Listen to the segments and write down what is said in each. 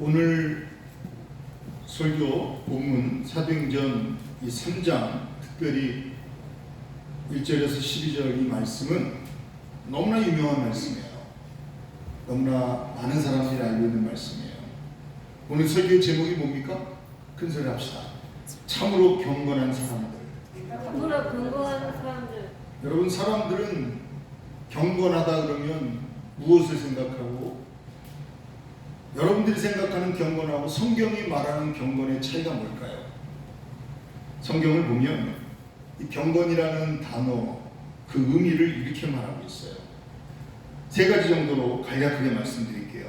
오늘 설교 본문 사도행전 이 3장 특별히 1절에서 12절 이 말씀은 너무나 유명한 말씀이에요. 너무나 많은 사람들이 알고 있는 말씀이에요. 오늘 설교의 제목이 뭡니까? 큰 소리 합시다. 참으로 경건한 사람들. 참으로 경건한 사람들. 여러분, 사람들은 경건하다 그러면 무엇을 생각하고, 여러분들이 생각하는 경건하고 성경이 말하는 경건의 차이가 뭘까요? 성경을 보면 이 경건이라는 단어, 그 의미를 이렇게 말하고 있어요. 세 가지 정도로 간략하게 말씀드릴게요.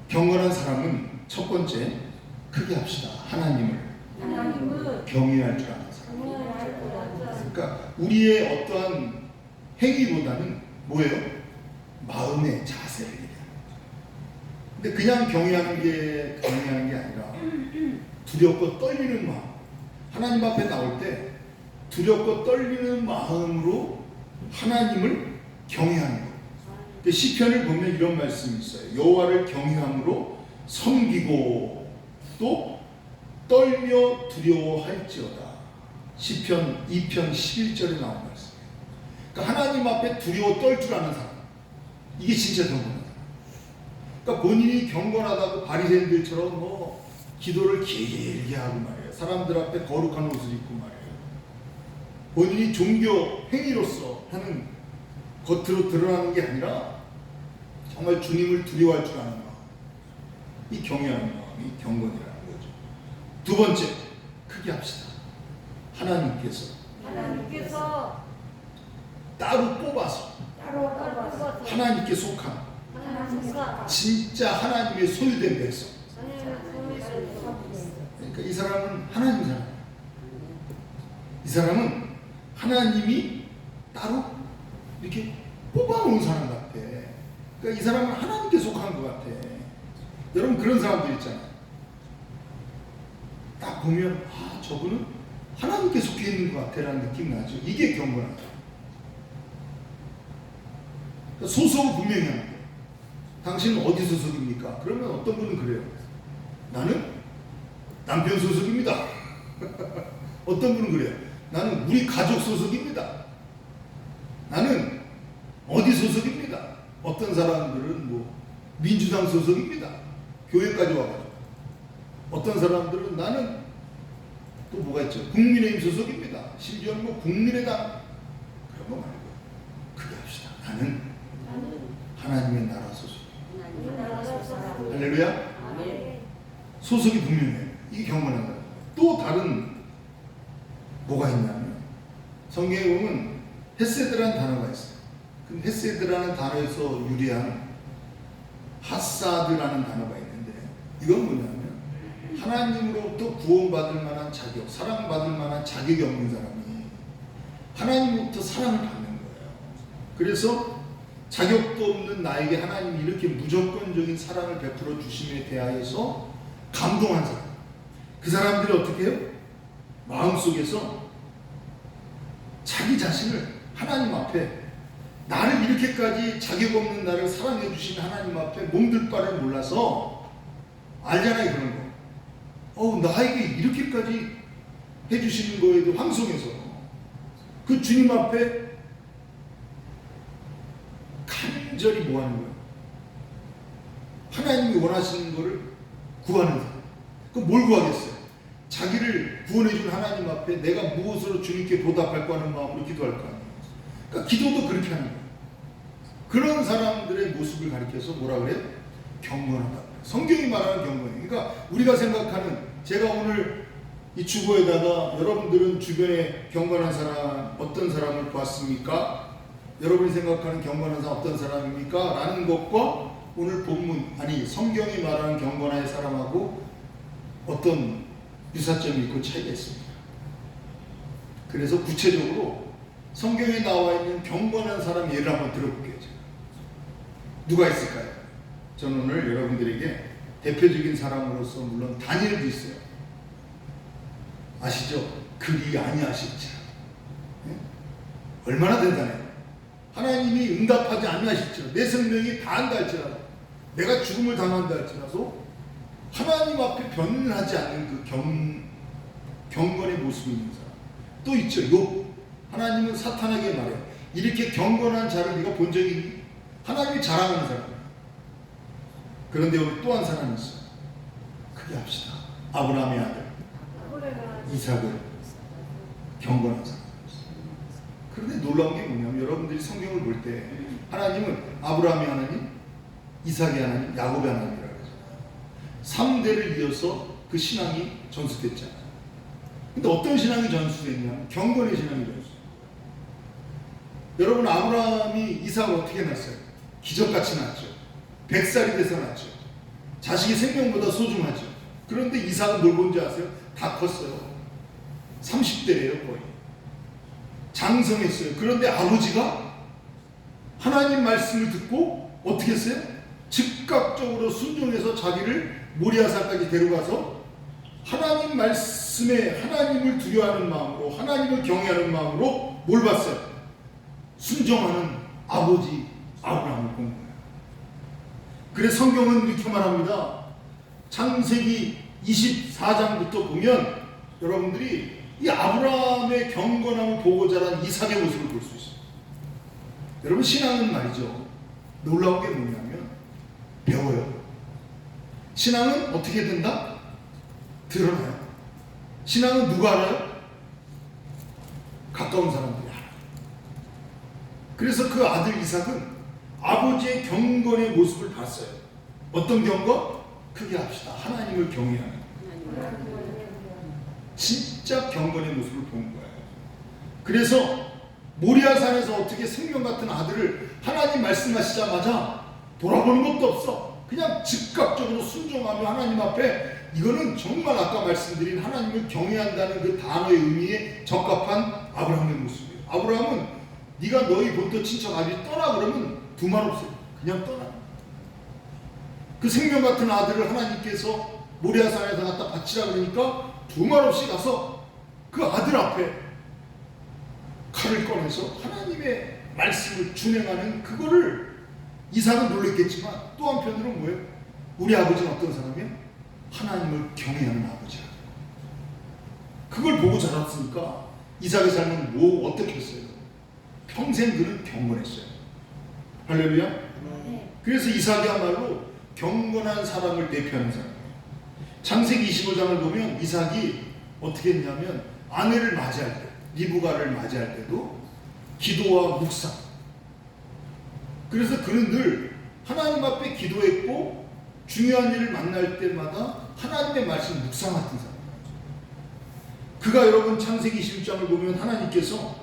경건한 사람은 첫 번째, 크게 합시다. 하나님을 경외할 줄 아는 사람. 그러니까 우리의 어떠한 행위보다는 뭐예요? 마음의 자세를 얘기하는 거죠. 근데 그냥 경외하는 게 아니라 두렵고 떨리는 마음. 하나님 앞에 나올 때 두렵고 떨리는 마음으로 하나님을 경외하는 거예요. 시편을 보면 이런 말씀이 있어요. 여호와를 경외함으로 섬기고 또 떨며 두려워할지어다. 시편 2편 11절에 나온 말씀이에요. 그러니까 하나님 앞에 두려워 떨 줄 아는 사람, 이게 진짜 경건한 사람. 그러니까 본인이 경건하다고 바리새인들처럼 뭐 기도를 길게 하고 말이에요. 사람들 앞에 거룩한 옷을 입고 말이에요. 본인이 종교 행위로서 하는 겉으로 드러나는 게 아니라 정말 주님을 두려워할 줄 아는 마음, 이 경외하는 마음이 경건이라는 거죠. 두 번째, 크게 합시다. 하나님께서 따로 뽑아서 하나님께 속한 진짜 하나님의 소유된 백성. 그러니까 이 사람은 하나님 사람. 이 사람은 하나님이 따로 이렇게 뽑아놓은 사람 같아. 그러니까 이 사람은 하나님께 속한 것 같아. 여러분, 그런 사람들 있잖아요. 딱 보면 저분은 하나님께 속해 있는 것 같아라는 느낌 나죠. 이게 경건하다. 그러니까 소속을 분명히 하는 거예요. 당신은 어디 소속입니까? 그러면 어떤 분은 그래요. 나는 남편 소속입니다. 어떤 분은 그래요. 나는 우리 가족 소속입니다. 나는 어디 소속입니다. 어떤 사람들은 뭐 민주당 소속입니다. 교회까지 와가지고. 어떤 사람들은 나는 또 뭐가 있죠? 국민의힘 소속입니다. 심지어는 뭐 국민의당. 그런 거 말고 크게 합시다. 나는 하나님의 나라 소속. 할렐루야. 소속이 분명해요. 이게 경건하다. 또 다른 뭐가 있냐면 성경에 보면 헤세드라는 단어가 있어요. 그 헤세드라는 단어에서 유래한 하사드라는 단어가 있는데, 이건 뭐냐면 하나님으로부터 구원받을 만한 자격, 사랑받을 만한 자격이 없는 사람이 하나님으로부터 사랑을 받는 거예요. 그래서 자격도 없는 나에게 하나님이 이렇게 무조건적인 사랑을 베풀어 주심에 대하여서 감동한 사람, 그 사람들이 어떻게 해요? 마음속에서 자기 자신을 하나님 앞에, 나를 이렇게까지 자격 없는 나를 사랑해 주신 하나님 앞에 몸둘 바를 몰라서 알잖아요. 그런 거. 나에게 이렇게까지 해주시는 거에도 황송해서 그 주님 앞에 간절히 뭐 하는 거예요? 하나님이 원하시는 거를 구하는 사람. 그럼 뭘 구하겠어요? 자기를 구원해준 하나님 앞에 내가 무엇으로 주님께 보답할까 하는 마음으로 기도할 거 아니에요. 그러니까 기도도 그렇게 하는 거예요. 그런 사람들의 모습을 가리켜서 뭐라 그래요? 경건하다. 성경이 말하는 경건이에요. 그러니까 우리가 생각하는, 제가 오늘 이 주보에다가 여러분들은 주변에 경건한 사람, 어떤 사람을 보았습니까? 여러분이 생각하는 경건한 사람 어떤 사람입니까? 라는 것과 오늘 본문, 아니 성경이 말하는 경건한 사람하고 어떤 유사점이 있고 차이가 있습니다. 그래서 구체적으로 성경에 나와 있는 경건한 사람 예를 한번 들어볼게요. 누가 있을까요? 저는 오늘 여러분들에게 대표적인 사람으로서 물론 다니엘도 있어요. 아시죠? 그리 아니하실지라. 네? 얼마나 대단해요. 하나님이 응답하지 아니하실지라. 내 생명이 다한다 할지라도, 내가 죽음을 당한다 할지라도 하나님 앞에 변하지 않는 그 경건의 모습이 있는 사람 또 있죠. 욥. 하나님은 사탄에게 말해 이렇게 경건한 자를 네가 본 적이 있니? 하나님이 자랑하는 사람. 그런데 여기 또 한 사람이 있어요. 크게 합시다. 아브라함의 아들 이삭을 경건한 사람. 그런데 놀라운 게 뭐냐면 여러분들이 성경을 볼 때 하나님은 아브라함의 하나님, 이삭의 하나님, 야곱의 하나님이라고 하잖아요. 3대를 이어서 그 신앙이 전수됐잖아요. 근데 어떤 신앙이 전수됐냐면 경건의 신앙이 전수됐어요. 여러분 아브라함이 이삭을 어떻게 낳았어요? 기적같이 낳았죠. 100살이 돼서 낳았죠. 자식이 생명보다 소중하죠. 그런데 이삭은 뭘 본지 아세요? 다 컸어요. 30대래요 거의. 장성했어요. 그런데 아버지가 하나님 말씀을 듣고 어떻게 했어요? 즉각적으로 순종해서 자기를 모리아산까지 데려가서 하나님 말씀에 하나님을 두려워하는 마음으로 하나님을 경외하는 마음으로 뭘 봤어요? 순종하는 아버지 아브라함을 본 거예요. 그래서 성경은 이렇게 말합니다. 창세기 24장부터 보면 여러분들이 이 아브라함의 경건함을 보고 자란 이삭의 모습을 볼 수 있어요. 여러분 신앙은 말이죠. 놀라운 게 뭐냐면 배워요. 신앙은 어떻게 된다? 드러나요. 신앙은 누가 알아요? 가까운 사람들이 알아요. 그래서 그 아들 이삭은 아버지의 경건의 모습을 봤어요. 어떤 경건? 크게 합시다. 하나님을 경외하는. 진짜 경건의 모습을 본 거예요. 그래서 모리아산에서 어떻게 생명 같은 아들을 하나님 말씀하시자마자 돌아보는 것도 없어. 그냥 즉각적으로 순종하며 하나님 앞에 이거는 정말 아까 말씀드린 하나님을 경외한다는 그 단어의 의미에 적합한 아브라함의 모습이에요. 아브라함은 네가 너희 본토 친척 아비 떠나 그러면 두 말 없어요. 그냥 떠나. 그 생명 같은 아들을 하나님께서 모리아산에서 갖다 바치라 그러니까 두 말 없이 가서 그 아들 앞에 칼을 꺼내서 하나님의 말씀을 준행하는 그거를 이삭은 놀랬겠지만 또 한편으로는 뭐예요? 우리 아버지는 어떤 사람이에요? 하나님을 경외하는 아버지야. 그걸 보고 자랐으니까 이삭의 삶은 뭐 어떻게 했어요? 평생 그는 경건했어요. 할렐루야. 그래서 이삭이야말로 경건한 사람을 대표하는 사람이에요. 창세기 25장을 보면 이삭이 어떻게 했냐면 아내를 맞이할 때, 리브가를 맞이할 때도 기도와 묵상. 그래서 그는 늘 하나님 앞에 기도했고 중요한 일을 만날 때마다 하나님의 말씀 묵상하던 사람이에요. 그가 여러분 창세기 21장을 보면 하나님께서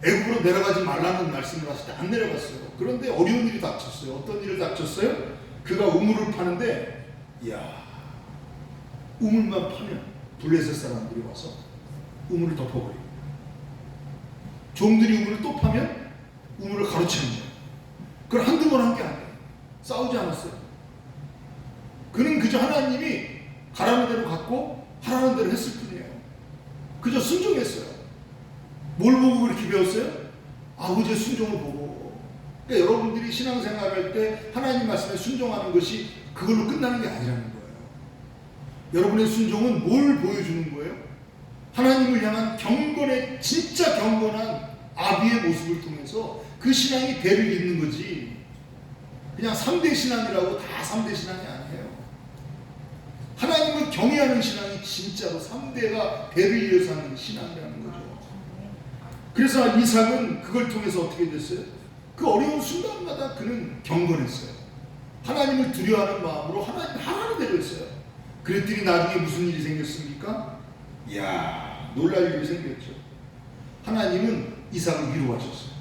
애굽으로 내려가지 말라는 말씀을 하실 때 안 내려갔어요. 그런데 어려운 일이 닥쳤어요. 어떤 일을 닥쳤어요? 그가 우물을 파는데 이야, 우물만 파면 블레셋 사람들이 와서 우물을 덮어버려요. 종들이 우물을 또 파면 우물을 가로채는 거예요. 그걸 한두 번 한 게 아니에요. 싸우지 않았어요. 그는 그저 하나님이 가라는 대로 갔고 하라는 대로 했을 뿐이에요. 그저 순종했어요. 뭘 보고 그렇게 배웠어요? 아버지의 순종을 보고. 그러니까 여러분들이 신앙생활할 때 하나님 말씀에 순종하는 것이 그걸로 끝나는 게 아니라는 거예요. 여러분의 순종은 뭘 보여주는 거예요? 하나님을 향한 경건의 진짜 경건한 아비의 모습을 통해서 그 신앙이 배를 잇는 거지. 그냥 3대 신앙이라고 다 3대 신앙이 아니에요. 하나님을 경외하는 신앙이 진짜로 3대가 배를 이어서 하는 신앙이라는 거죠. 그래서 이삭은 그걸 통해서 어떻게 됐어요? 그 어려운 순간마다 그는 경건했어요. 하나님을 두려워하는 마음으로 하나님 하라는 대로 했어요. 그랬더니 나중에 무슨 일이 생겼습니까? 이야, 놀랄 일이 생겼죠. 하나님은 이삭을 위로하셨어요.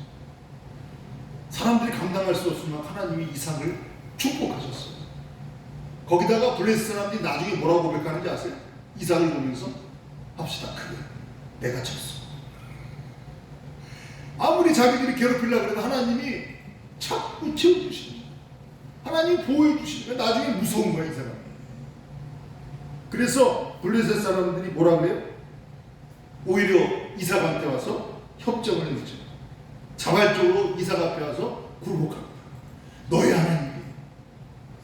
사람들이 감당할 수 없으면 하나님이 이삭을 축복하셨어요. 거기다가 블레셋 사람들이 나중에 뭐라고 고백하는지 아세요? 이삭을 보면서 합시다. 그래, 내가 졌어. 아무리 자기들이 괴롭히려고 해도 하나님이 자꾸 채워주시는 거예요. 하나님이 보호해주시는 거예요. 나중에 무서운 거예요, 이 사람이. 그래서 블레셋 사람들이 뭐라 그래요? 오히려 이삭한테 와서 협정을 해주죠. 자발적으로 이삭 앞에 와서 굴복합니다. 너희 하나님이.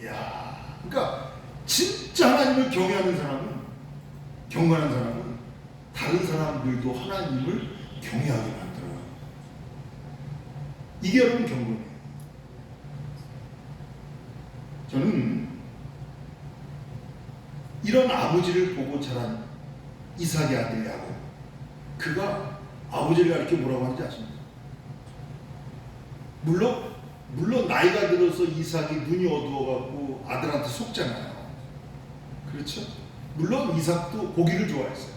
이야, 그러니까 진짜 진짜 하나님을 경외하는 사람은, 경건한 사람은 다른 사람들도 하나님을 경외하게 만들어요. 이게 여러분 경건이에요. 저는 이런 아버지를 보고 자란 이삭의 아들 야곱, 그가 아버지를 가르쳐 뭐라고 하는지 아십니까? 물론 나이가 들어서 이삭이 눈이 어두워갖고 아들한테 속잖아요. 그렇죠? 물론 이삭도 고기를 좋아했어요.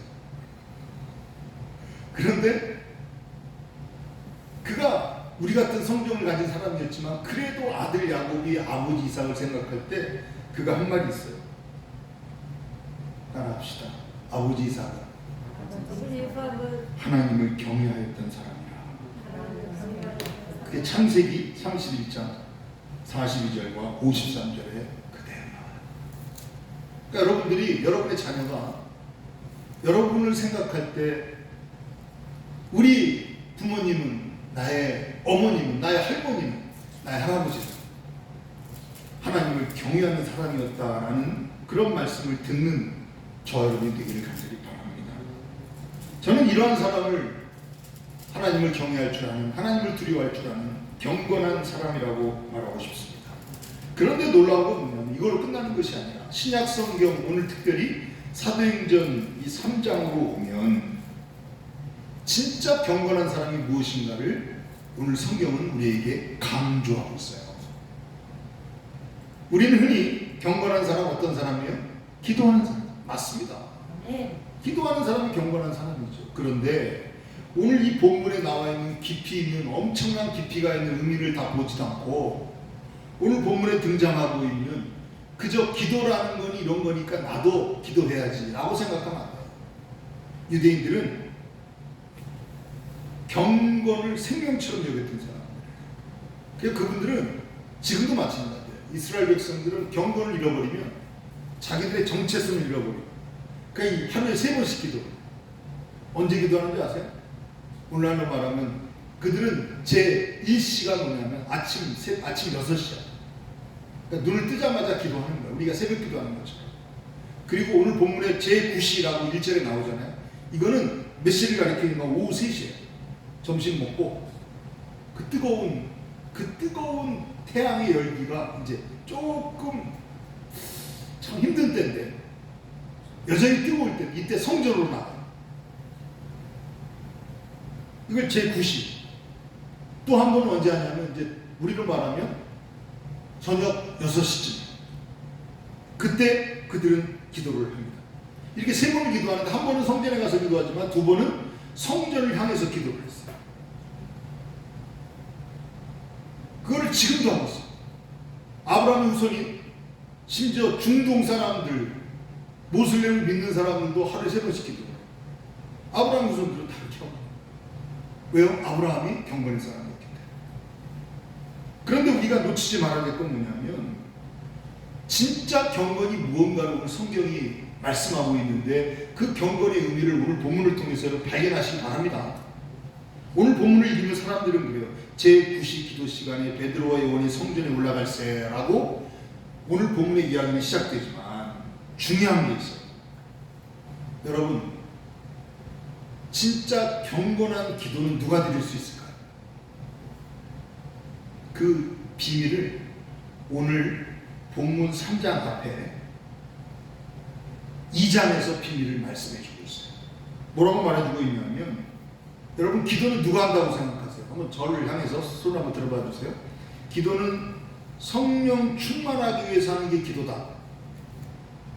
그런데 그가 우리 같은 성경을 가진 사람이었지만 그래도 아들 야곱이 아버지 이삭을 생각할 때 그가 한 말이 있어요. 따라합시다. 아버지 이삭은 하나님을 경외하였던 사람이라. 그게 창세기 31장 42절과 53절에 그대로 나와요. 그러니까 여러분들이, 여러분의 자녀가 여러분을 생각할 때 우리 부모님은, 나의 어머님은, 나의 할머니는, 나의 할아버지는 하나님을 경외하는 사람이었다라는 그런 말씀을 듣는 저와 여러분이 되기를 간절히 바랍니다. 저는 이러한 사람을 하나님을 경외할 줄 아는, 하나님을 두려워할 줄 아는 경건한 사람이라고 말하고 싶습니다. 그런데 놀라운 건 뭐냐면 이걸로 끝나는 것이 아니라 신약 성경, 오늘 특별히 사도행전 이 3장으로 오면 진짜 경건한 사람이 무엇인가를 오늘 성경은 우리에게 강조하고 있어요. 우리는 흔히 경건한 사람 어떤 사람이에요? 기도하는 사람. 맞습니다. 기도하는 사람이 경건한 사람이죠. 그런데 오늘 이 본문에 나와 있는 깊이 있는, 엄청난 깊이가 있는 의미를 다 보지도 않고 오늘 본문에 등장하고 있는 그저 기도라는 건 이런 거니까 나도 기도해야지 라고 생각하면 안 돼요. 유대인들은 경건을 생명처럼 여겼던 사람들. 그래서 그분들은 지금도 마찬가지예요. 이스라엘 백성들은 경건을 잃어버리면 자기들의 정체성을 잃어버리고, 그러니까 하루에 3번씩 기도. 언제 기도하는지 아세요? 오늘날로 말하면 그들은 제 1시가 뭐냐면 아침 6시야. 그러니까 눈을 뜨자마자 기도하는 거예요. 우리가 새벽 기도하는 거죠. 그리고 오늘 본문에 제 9시라고 1절에 나오잖아요. 이거는 몇 시를 가리키는 거? 오후 3시에 점심 먹고 그 뜨거운 태양의 열기가 이제 조금 참 힘든 때인데 여전히 뜨거울 때 이때 성전으로 나가요. 이걸 제9시. 또 한 번은 언제 하냐면 이제 우리로 말하면 저녁 6시쯤. 그때 그들은 기도를 합니다. 이렇게 3번을 기도하는데 한 번은 성전에 가서 기도하지만 2번은 성전을 향해서 기도를 했어요. 그거를 지금도 하고 있어요. 아브라함의 후손이, 심지어 중동 사람들, 모슬렘을 믿는 사람들도 하루에 3번씩 기도해요. 아브라함 후손들은 다 이렇게 하고. 왜요? 아브라함이 경건의 사람이었기 때문에. 그런데 우리가 놓치지 말아야 될 건 뭐냐면 진짜 경건이 무언가를 오늘 성경이 말씀하고 있는데 그 경건의 의미를 오늘 본문을 통해서 여러분 발견하시기 바랍니다. 오늘 본문을 읽으면 사람들은 그래요. 제9시 기도 시간에 베드로와 요한이 성전에 올라갈세라고 오늘 본문의 이야기는 시작되지만 중요한 게 있어요. 여러분, 진짜 경건한 기도는 누가 드릴 수 있을까요? 그 비밀을 오늘 본문 3장 앞에 2장에서 비밀을 말씀해 주고 있어요. 뭐라고 말해주고 있냐면, 여러분 기도는 누가 한다고 생각하세요? 한번 저를 향해서 손 한번 들어봐 주세요. 기도는 성령 충만하기 위해서 하는 게 기도다.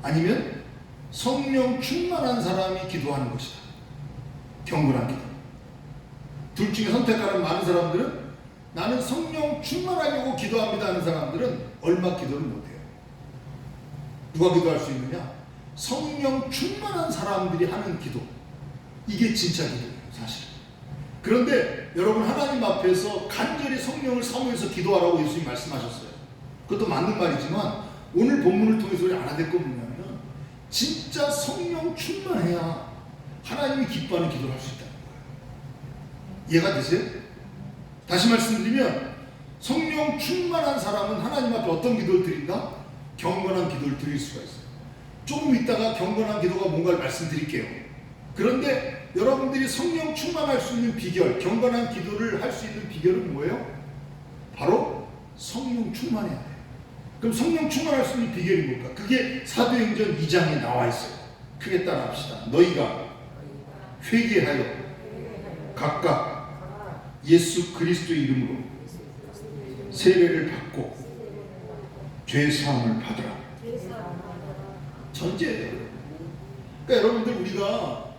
아니면 성령 충만한 사람이 기도하는 것이다. 경건한 기도. 둘 중에 선택하는 많은 사람들은 나는 성령 충만하려고 기도합니다 하는 사람들은 얼마 기도를 못해요. 누가 기도할 수 있느냐? 성령 충만한 사람들이 하는 기도. 이게 진짜 기도예요, 사실. 그런데 여러분 하나님 앞에서 간절히 성령을 사모해서 기도하라고 예수님이 말씀하셨어요. 그것도 맞는 말이지만 오늘 본문을 통해서 우리 알아야 될 건 뭐냐면 진짜 성령 충만해야 하나님이 기뻐하는 기도를 할 수 있다는 거예요. 이해가 되세요? 다시 말씀드리면 성령 충만한 사람은 하나님 앞에 어떤 기도를 드린다? 경건한 기도를 드릴 수가 있어요. 조금 있다가 경건한 기도가 뭔가를 말씀드릴게요. 그런데 여러분들이 성령 충만할 수 있는 비결, 경건한 기도를 할 수 있는 비결은 뭐예요? 바로 성령 충만해야 돼요. 그럼 성령 충만할 수 있는 비결이 뭘까? 그게 사도행전 2장에 나와 있어요. 크게 따라합시다. 너희가 회개하여 각각 예수 그리스도의 이름으로 세례를 받고 죄 사함을 받으라. 전제예요. 그러니까 여러분들 우리가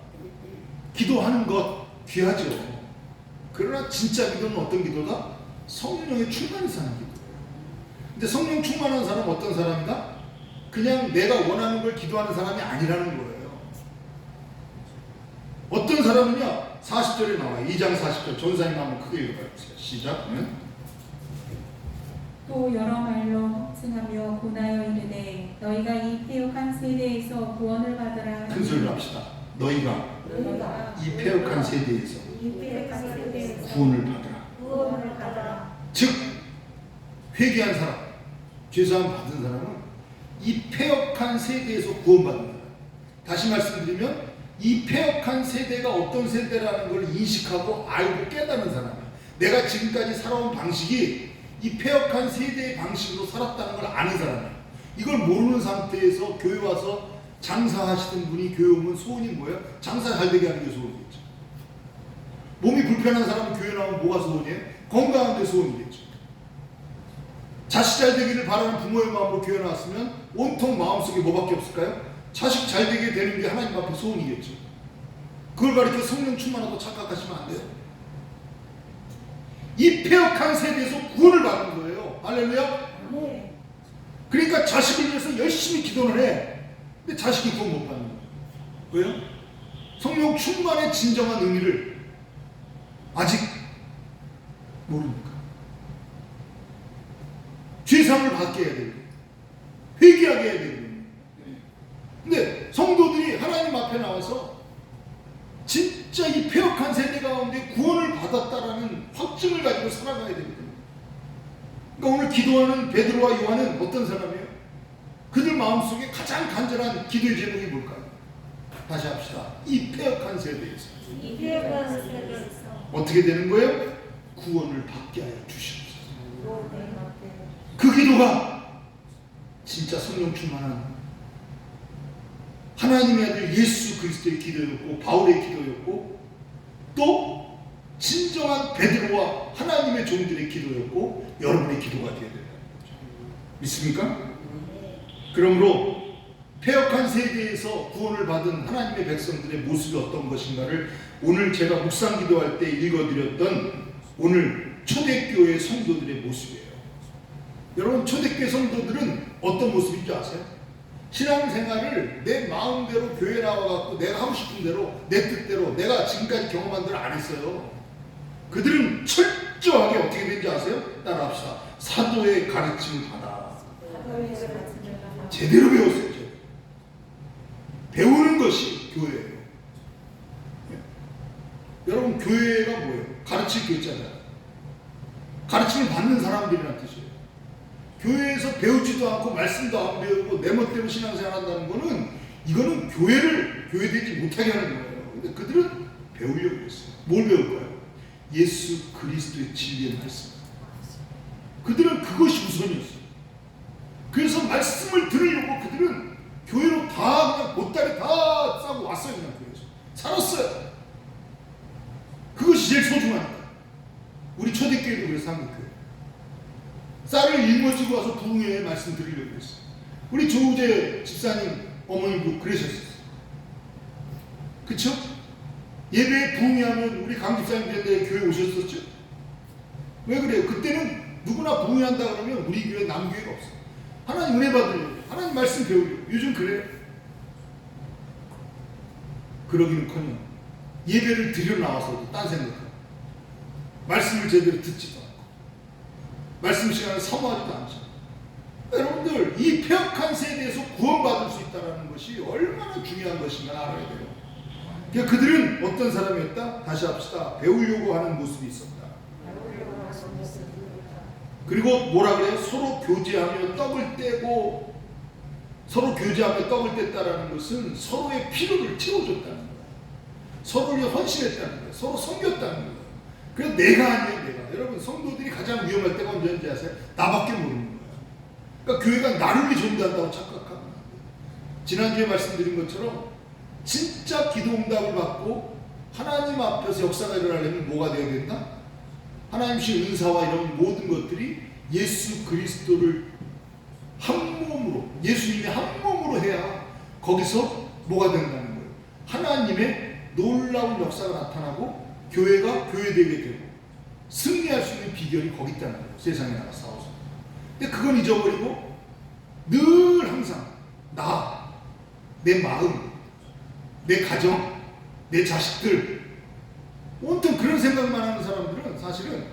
기도하는 것 귀하죠. 그러나 진짜 기도는 어떤 기도다? 성령의 충만해서 하는 기도. 근데 성령 충만한 사람은 어떤 사람이다? 그냥 내가 원하는 걸 기도하는 사람이 아니라는 거예요. 어떤 사람은요, 40절에 나와요. 2장 40절. 전사님 한번 크게 읽어주세요. 시작. 또 여러 말로 확증하며 고나여 이르되 너희가 이 패역한 세대에서 구원을 받으라. 큰 소리로 합시다. 너희가 이 패역한 세대에서 구원을 받으라. 즉 회개한 사람, 죄사함 받은 사람은 이 패역한 세대에서 구원받는 사람. 다시 말씀드리면 이 패역한 세대가 어떤 세대라는 걸 인식하고 알고 깨닫는 사람이에요. 내가 지금까지 살아온 방식이 이 패역한 세대의 방식으로 살았다는 걸 아는 사람이에요. 이걸 모르는 상태에서 교회 와서 장사하시던 분이 교회 오면 소원이 뭐예요? 장사 잘 되게 하는 게 소원이겠죠. 몸이 불편한 사람은 교회 나오면 뭐가 소원이에요? 건강한 데 소원이겠죠. 자식 잘 되기를 바라는 부모의 마음으로 교회 나왔으면 온통 마음속에 뭐밖에 없을까요? 자식 잘 되게 되는 게 하나님 앞에 소원이겠죠. 그걸 가리켜 성령 충만하고 착각하시면 안 돼요. 이 패역한 세대에서 구원을 받는 거예요. 할렐루야. 그러니까 자식을 위해서 열심히 기도를 해. 근데 자식이 구원 못 받는 거예요. 왜요? 성령 충만의 진정한 의미를 아직 모르니까. 죄사함을 받게 해야 되고 회개하게 해야 되고. 근데 성도들이 하나님 앞에 나와서 진짜 이 패역한 세대 가운데 구원을 받았다라는 확증을 가지고 살아가야 되거든요. 그러니까 오늘 기도하는 베드로와 요한은 어떤 사람이에요? 그들 마음속에 가장 간절한 기도의 제목이 뭘까요? 다시 합시다. 이 패역한 세대에서 어떻게 되는 거예요? 구원을 받게 하여 주시옵소서. 그 기도가 진짜 성령 충만한 하나님의 아들 예수 그리스도의 기도였고 바울의 기도였고 또 진정한 베드로와 하나님의 종들의 기도였고 여러분의 기도가 되어야 된다는 거죠. 믿습니까? 그러므로 패역한 세대에서 구원을 받은 하나님의 백성들의 모습이 어떤 것인가를 오늘 제가 묵상 기도할 때 읽어드렸던 오늘 초대교회 성도들의 모습이에요. 여러분 초대교회 성도들은 어떤 모습인지 아세요? 신앙생활을 내 마음대로 교회 나와갖고 내가 하고 싶은 대로 내 뜻대로 내가 지금까지 경험한 대로 안 했어요. 그들은 철저하게 어떻게 된지 아세요? 따라합시다. 사도의 가르침을 받아 제대로 배웠어요. 배우는 것이 교회예요. 여러분 교회가 뭐예요? 가르칠 교회잖아요. 가르침을 받는 사람들이란 뜻이에요. 교회에서 배우지도 않고 말씀도 안 배우고 내 멋대로 신앙생활 한다는 거는 이거는 교회를 교회되지 못하게 하는 거예요. 근데 그들은 배우려고 했어요. 뭘 배울까요? 예수 그리스도의 진리의 말씀. 그들은 그것이 우선이었어요. 그래서 말씀을 들으려고 그들은 교회로 다 그냥 보따리 다 싸고 왔어요. 그냥 교회에서 살았어요. 그것이 제일 소중하니까. 우리 초대교회도 그래서 한국교회 쌀을 일거지고 와서 부흥회에 말씀 드리려고 했어요. 우리 조우재 집사님 어머님도 그러셨어요. 그쵸? 예배에 부흥회하면 우리 강 집사님들 교회 오셨었죠? 왜 그래요? 그때는 누구나 부흥회한다 그러면 우리 교회 남교회가 없어요. 하나님 은혜 받으려고 하나님 말씀 배우려고. 요즘 그래요? 그러기는커녕 예배를 드리러 나와서도 딴 생각하고 말씀을 제대로 듣지도 않고 말씀 시간을 사모하지도 않죠. 여러분들 이 패역한 세대에서 구원받을 수 있다는 것이 얼마나 중요한 것인가 알아야 돼요. 그러니까 그들은 어떤 사람이었다? 다시 합시다. 배우려고 하는 모습이 있었다. 그리고 뭐라 그래요? 서로 교제하며 떡을 떼고 서로 교제 앞에 떡을 뗐다라는 것은 서로의 필요를 채워줬다는 거예요. 서로를 위해 헌신했다는 거예요. 서로 섬겼다는 거예요. 그래서 내가 아니에요, 내가. 여러분, 성도들이 가장 위험할 때가 언제인지 아세요? 나밖에 모르는 거예요. 그러니까 교회가 나를 위해 존재한다고 착각하면 안 돼요. 지난주에 말씀드린 것처럼 진짜 기도 응답을 받고 하나님 앞에서 역사가 일어나려면 뭐가 되어야 된다? 하나님의 은사와 이런 모든 것들이 예수 그리스도를 한 몸으로, 예수님이 한 몸으로 해야 거기서 뭐가 된다는 거예요. 하나님의 놀라운 역사가 나타나고 교회가 교회되게 되고 승리할 수 있는 비결이 거기 있다는 거예요. 세상에 나가 싸워서. 근데 그건 잊어버리고 늘 항상 나, 내 마음, 내 가정, 내 자식들, 온통 그런 생각만 하는 사람들은 사실은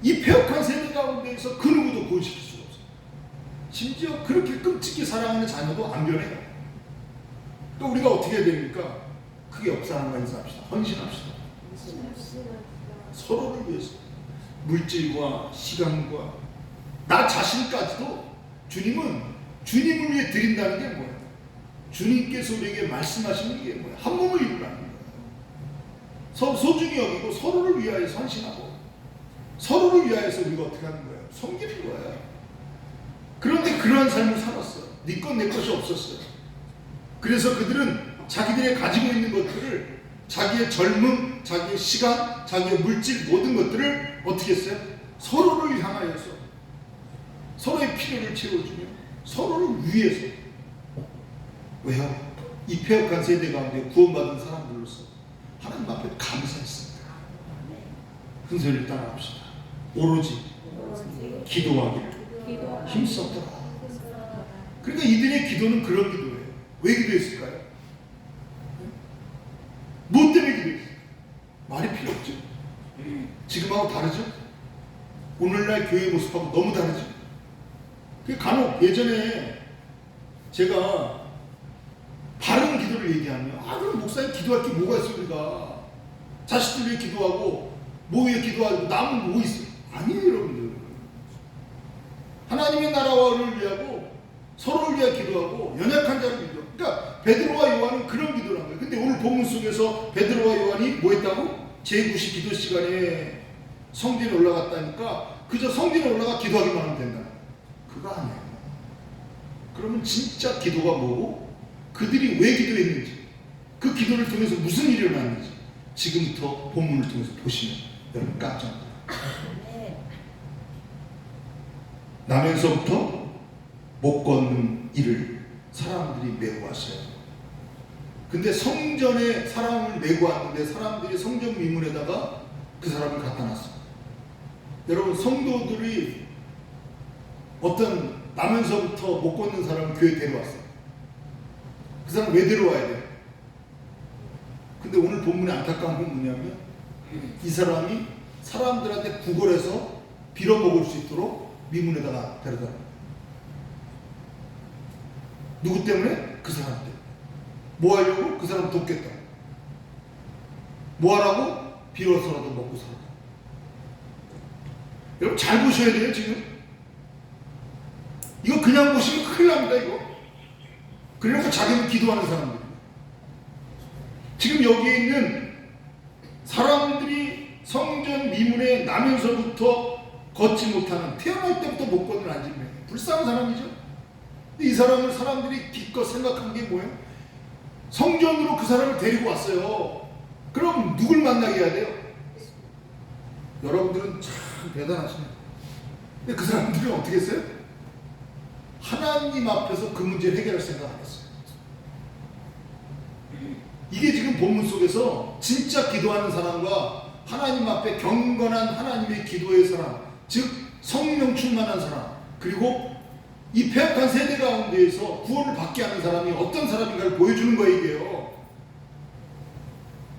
이 폐역한 세대 가운데에서 그 누구도 구원시킬 수가 없어요. 심지어 그렇게 끔찍히 사랑하는 자녀도 안 변해요. 또 우리가 어떻게 해야 됩니까? 크게 역사하는 인사합시다. 헌신합시다. 서로를 위해서 물질과 시간과 나 자신까지도 주님은 주님을 위해 드린다는 게 뭐예요? 주님께서 우리에게 말씀하시는 게 뭐예요? 한 몸을 이루라는 거예요. 서로 소중히 여기고 서로를 위하여 헌신하고 서로를 위하여서 우리가 어떻게 하는 거예요? 섬기는 거예요. 그런데 그러한 삶을 살았어요. 네 것 내 것이 없었어요. 그래서 그들은 자기들이 가지고 있는 것들을 자기의 젊음, 자기의 시간, 자기의 물질 모든 것들을 어떻게 했어요? 서로를 향하여서 서로의 필요를 채워주며 서로를 위해서. 왜요? 이 폐역한 세대 가운데 구원받은 사람들로서 하나님 앞에 감사했습니다. 큰 소리를 따라합시다. 오로지 기도하기를 힘썼더라. 그러니까 이들의 기도는 그런 기도예요. 왜 기도했을까요? 뭐 때문에 기도했어요? 말이 필요 없죠. 지금하고 다르죠? 오늘날 교회 모습하고 너무 다르죠? 간혹 예전에 제가 바른 기도를 얘기하면 그럼 목사님 기도할 게 뭐가 있어 우리가 자식들 위해 기도하고 뭐 위해 기도하고 남은 뭐 있어? 아니에요 여러분들. 하나님의 나라를 위하고 서로를 위해 기도하고 연약한 자를 기도. 그러니까 베드로와 요한은 그런 기도를 한 거예요. 근데 오늘 본문 속에서 베드로와 요한이 뭐 했다고? 제9시 기도 시간에 성전에 올라갔다니까 그저 성전에 올라가 기도하기만 하면 된다. 그거 아니에요. 그러면 진짜 기도가 뭐고 그들이 왜 기도했는지 그 기도를 통해서 무슨 일이 일어났는지 지금부터 본문을 통해서 보시면 여러분 깜짝 놀라요. 나면서부터 못 걷는 일을 사람들이 메고 왔어요. 근데 성전에 사람을 메고 왔는데 사람들이 성전 미문에다가 그 사람을 갖다 놨어요. 여러분 성도들이 어떤 나면서부터 못 걷는 사람을 교회에 데려왔어요. 그 사람 왜 데려와야 돼요? 근데 오늘 본문의 안타까운 건 뭐냐면 이 사람이 사람들한테 구걸해서 빌어먹을 수 있도록 미문에다가 데려다 놔요. 누구 때문에? 그 사람 때문에. 뭐 하려고? 그 사람 돕겠다. 뭐 하라고? 빌어서라도 먹고 살아. 여러분 잘 보셔야 돼요 지금. 이거 그냥 보시면 큰일 납니다 이거. 그러니까 자기는 기도하는 사람들. 지금 여기에 있는 사람들이 성전 미문에 나면서부터 걷지 못하는 태어날 때부터 못 걷는 안진뱅이 불쌍한 사람이죠. 근데 이 사람을 사람들이 기껏 생각한 게 뭐예요? 성전으로 그 사람을 데리고 왔어요. 그럼 누굴 만나게 해야 돼요? 여러분들은 참 대단하시네요. 근데 그 사람들은 어떻게 했어요? 하나님 앞에서 그 문제를 해결할 생각 안 했어요. 이게 지금 본문 속에서 진짜 기도하는 사람과 하나님 앞에 경건한 하나님의 기도의 사람, 즉 성령 충만한 사람, 그리고 이 폐역한 세대 가운데에서 구원을 받게 하는 사람이 어떤 사람인가를 보여주는 거예요. 이게요.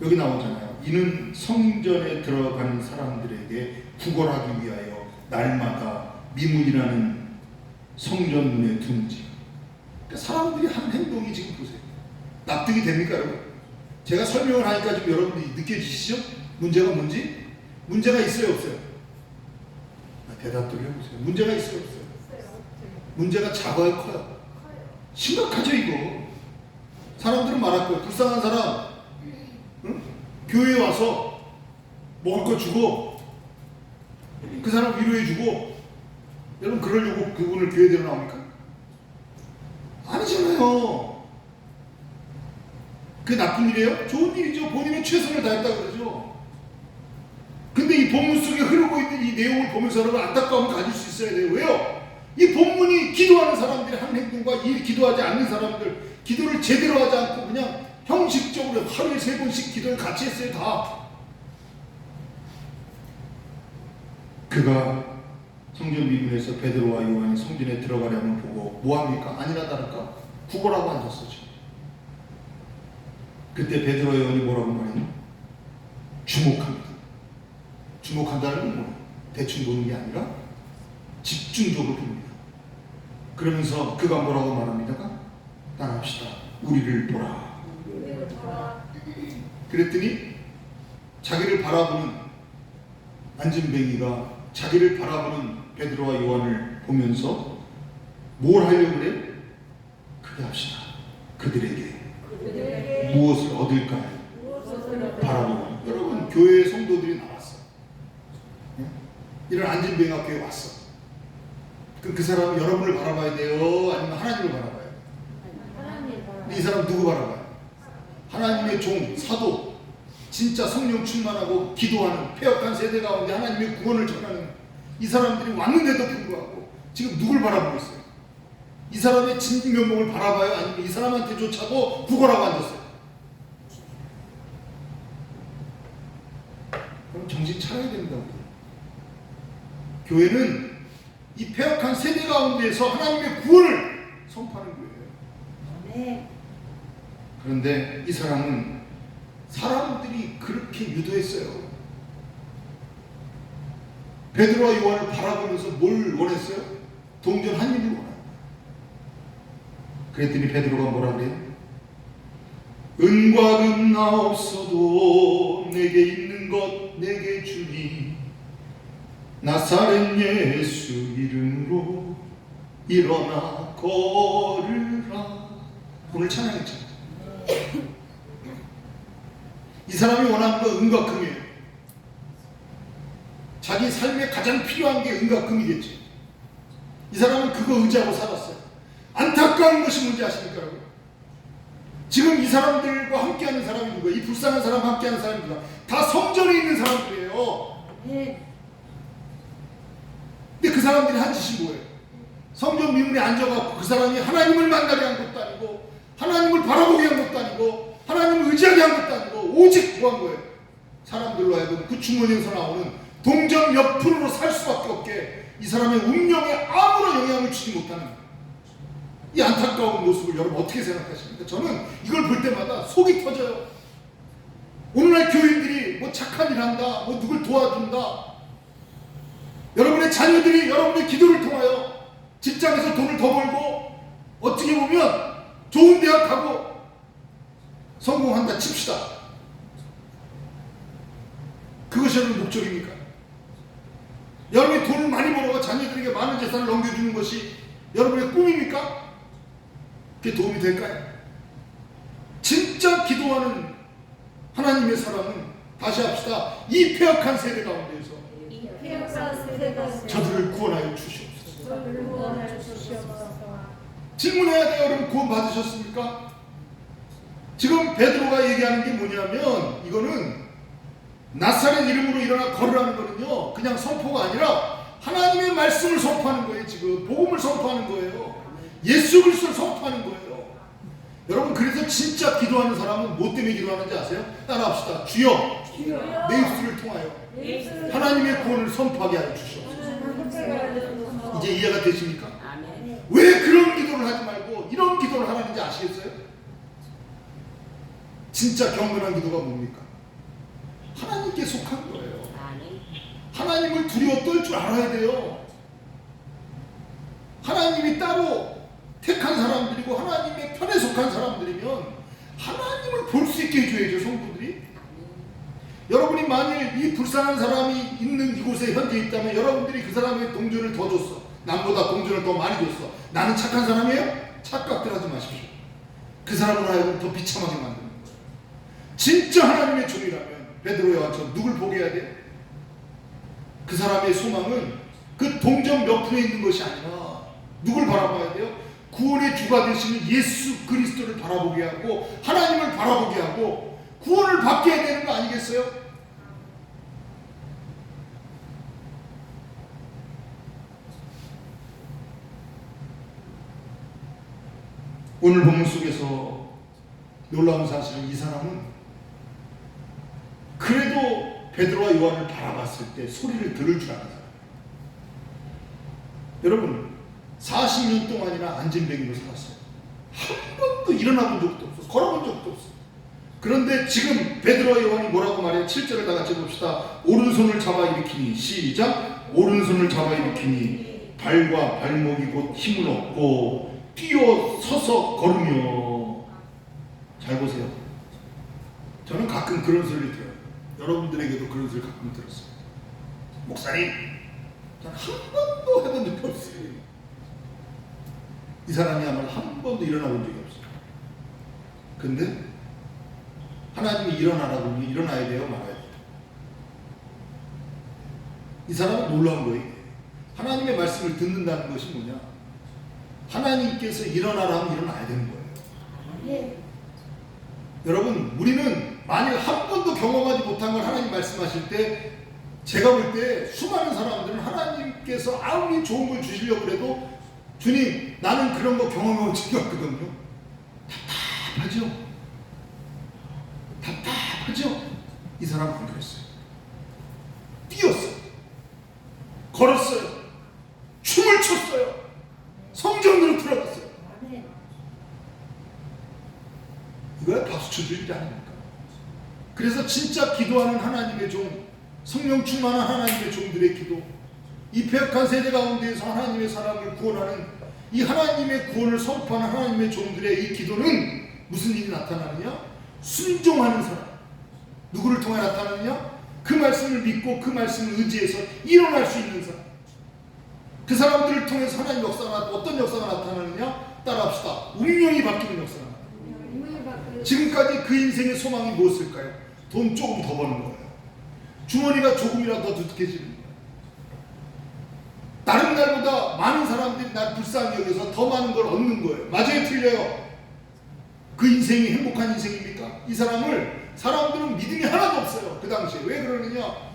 여기 나오잖아요. 이는 성전에 들어가는 사람들에게 구걸하기 위하여 날마다 미문이라는 성전 문에 둔지. 그러니까 사람들이 하는 행동이 지금 보세요. 납득이 됩니까 여러분? 제가 설명을 하니까 좀 여러분들이 느껴지시죠? 문제가 뭔지? 문제가 있어요 없어요? 대답 좀 해보세요. 문제가 있어요 없어요? 문제가 작아요 커요? 심각하죠 이거. 사람들은 말할 거예요. 불쌍한 사람, 응? 교회에 와서 먹을 거 주고 그 사람 위로해 주고. 여러분 그러려고 그분을 교회 데려 나옵니까? 아니잖아요. 그게 나쁜 일이에요? 좋은 일이죠. 본인의 최선을 다했다 그러죠. 근데 이 본문 속에 흐르고 있는 이 내용을 보면서 여러분 안타까움을 가질 수 있어야 돼요. 왜요? 이 본문이 기도하는 사람들의 한 행동과 이 기도하지 않는 사람들, 기도를 제대로 하지 않고 그냥 형식적으로 하루에 3번씩 기도를 같이 했어요. 다. 그가 성전 미문에서 베드로와 요한이 성전에 들어가려면 보고 뭐합니까? 아니나 다를까? 구걸하고 앉았었죠. 그때 베드로와 요한이 뭐라고 말해요? 주목합니다. 주목한다는 건 뭐예요? 대충 보는 게 아니라 집중적으로 봅니다. 그러면서 그가 뭐라고 말합니까? 따라합시다. 우리를 보라. 그랬더니 자기를 바라보는 안진뱅이가 자기를 바라보는 베드로와 요한을 보면서 뭘 하려고 그래요? 그게 합시다. 그들에게 무엇을 얻을까요? 바라보는. 여러분 교회 성도들이 나왔어. 이런 안진뱅이가 교회에 왔어. 그럼 그 사람은 여러분을 바라봐야 돼요? 아니면 하나님을 바라봐요? 이 사람 누구 바라봐요? 하나님의 종, 사도, 진짜 성령 충만하고 기도하는 폐역한 세대 가운데 하나님의 구원을 전하는 이 사람들이 왔는데도 불구하고 지금 누굴 바라보고 있어요? 이 사람의 진면목을 바라봐요? 아니면 이 사람한테 쫓아고 구걸하고 앉았어요? 그럼 정신 차려야 된다고. 교회는 이 폐역한 세대 가운데에서 하나님의 구원을 선포하는 거예요. 네. 그런데 이 사람은 사람들이 그렇게 유도했어요. 베드로와 요한을 바라보면서 뭘 원했어요? 동전 한 입을 원합니다. 그랬더니 베드로가 뭐라 그래요? 은과 금 나 없어도 내게 있는 것 내게 주니 나사렛 예수 이름으로 일어나 걸으라. 오늘 찬양했잖아요. 이 사람이 원하는 건 은과 금이에요. 자기 삶에 가장 필요한 게 은과 금이겠지. 이 사람은 그거 의지하고 살았어요. 안타까운 것이 뭔지 아십니까? 여러분? 지금 이 사람들과 함께하는 사람이 누구예요? 이 불쌍한 사람과 함께하는 사람이 누구야? 다 성전에 있는 사람들이에요. 네. 근데 그 사람들이 한 짓이 뭐예요? 성전 미문에 앉아갖고 그 사람이 하나님을 만나게 한 것도 아니고 하나님을 바라보게 한 것도 아니고 하나님을 의지하게 한 것도 아니고 오직 뭐 한 거예요? 사람들로 하여금 그 주머니에서 나오는 동전 몇 프로로 살 수밖에 없게 이 사람의 운명에 아무런 영향을 주지 못하는 이 안타까운 모습을 여러분 어떻게 생각하십니까? 저는 이걸 볼 때마다 속이 터져요. 오늘날 교인들이 뭐 착한 일 한다, 뭐 누굴 도와준다. 여러분의 자녀들이 여러분의 기도를 통하여 직장에서 돈을 더 벌고 어떻게 보면 좋은 대학 가고 성공한다 칩시다. 그것이 여러분 목적입니까? 여러분이 돈을 많이 벌어가 자녀들에게 많은 재산을 넘겨주는 것이 여러분의 꿈입니까? 그게 도움이 될까요? 진짜 기도하는 하나님의 사람은 다시 합시다. 이 폐역한 세대 가운데에서 저들을 구원하여 주시옵소서. 질문해야 돼요. 여러분 구원 받으셨습니까? 지금 베드로가 얘기하는 게 뭐냐면 이거는 나사렛 이름으로 일어나 걸으라는 거는요 그냥 선포가 아니라 하나님의 말씀을 선포하는 거예요. 지금 복음을 선포하는 거예요. 예수 그리스도를 선포하는 거예요. 여러분 그래서 진짜 기도하는 사람은 뭐 때문에 기도하는지 아세요? 따라합시다. 주여 내 입술을 통하여 하나님의 구원을 선포하게 하여 주시옵소서. 이제 이해가 되십니까? 왜 그런 기도를 하지 말고 이런 기도를 하라는지 아시겠어요? 진짜 경건한 기도가 뭡니까? 하나님께 속한 거예요. 하나님을 두려워 떨 줄 알아야 돼요. 하나님이 따로 택한 사람들이고 하나님의 편에 속한 사람들이면 하나님을 볼 수 있게 해줘야죠. 성도들이. 여러분이 만일 이 불쌍한 사람이 있는 이곳에 현재 있다면 여러분들이 그 사람의 동전을 더 줬어. 남보다 동전을 더 많이 줬어. 나는 착한 사람이에요? 착각들 하지 마십시오. 그 사람을 하여금 더 비참하게 만드는 거예요. 진짜 하나님의 종이라면 베드로 요한처럼 누굴 보게 해야 돼요? 그 사람의 소망은 그 동전 몇 푼에 있는 것이 아니라 누굴 바라봐야 돼요? 구원의 주가 되시는 예수 그리스도를 바라보게 하고 하나님을 바라보게 하고 구원을 받게 해야 되는 거 아니겠어요? 오늘 본문 속에서 놀라운 사실은 이 사람은 그래도 베드로와 요한을 바라봤을 때 소리를 들을 줄 아는 사람. 여러분 40년 동안이나 안진뱅이로 살았어요. 한 번도 일어나 본 적도 없어. 걸어본 적도 없어. 그런데 지금 베드로와 요한이 뭐라고 말해요? 7절을 다 같이 봅시다. 오른손을 잡아 일으키니 시작. 오른손을 잡아 일으키니 발과 발목이 곧 힘을 얻고 뛰어 서서 걸으며. 잘 보세요. 저는 가끔 그런 소리를 들어요. 여러분들에게도 그런 소리를 가끔 들었어요. 목사님, 저는 한 번도 해본 적이 없어요. 이 사람이야말로 한 번도 일어나 본 적이 없어요. 근데 하나님이 일어나라고 하면 일어나야 돼요, 말아야 돼요? 이 사람은 놀라운 거예요. 하나님의 말씀을 듣는다는 것이 뭐냐? 하나님께서 일어나라 하면 일어나야 되는 거예요. 네. 여러분, 우리는 만일 한 번도 경험하지 못한 걸 하나님 말씀하실 때, 제가 볼 때 수많은 사람들은 하나님께서 아무리 좋은 걸 주시려고 해도 주님, 나는 그런 거 경험해 본 적이 없거든요. 답답하죠? 답답하죠? 이 사람은 안 그랬어요. 뛰었어요. 걸었어요. 춤을 췄어요. 성전으로 들어갔어요. 이거야 박수 쳐줄 일이 아닙니까? 그래서 진짜 기도하는 하나님의 종, 성령 충만한 하나님의 종들의 기도, 이 폐역한 세대 가운데에서 하나님의 사람을 구원하는 이 하나님의 구원을 선포하는 하나님의 종들의 이 기도는 무슨 일이 나타나느냐? 순종하는 사람. 누구를 통해 나타나느냐? 그 말씀을 믿고 그 말씀을 의지해서 일어날 수 있는 사람. 그 사람들을 통해서 하나님 역사가 어떤 역사가 나타나느냐? 따라합시다. 운명이 바뀌는 역사가 나타나요. 지금까지 그 인생의 소망이 무엇일까요? 돈 조금 더 버는 거예요. 주머니가 조금이라도 더 두둑해지는 거예요. 다른 날보다 많은 사람들이 날 불쌍히 여겨서 더 많은 걸 얻는 거예요. 맞아요? 틀려요? 그 인생이 행복한 인생입니까? 이 사람을 사람들은 믿음이 하나도 없어요. 그 당시에. 왜 그러느냐?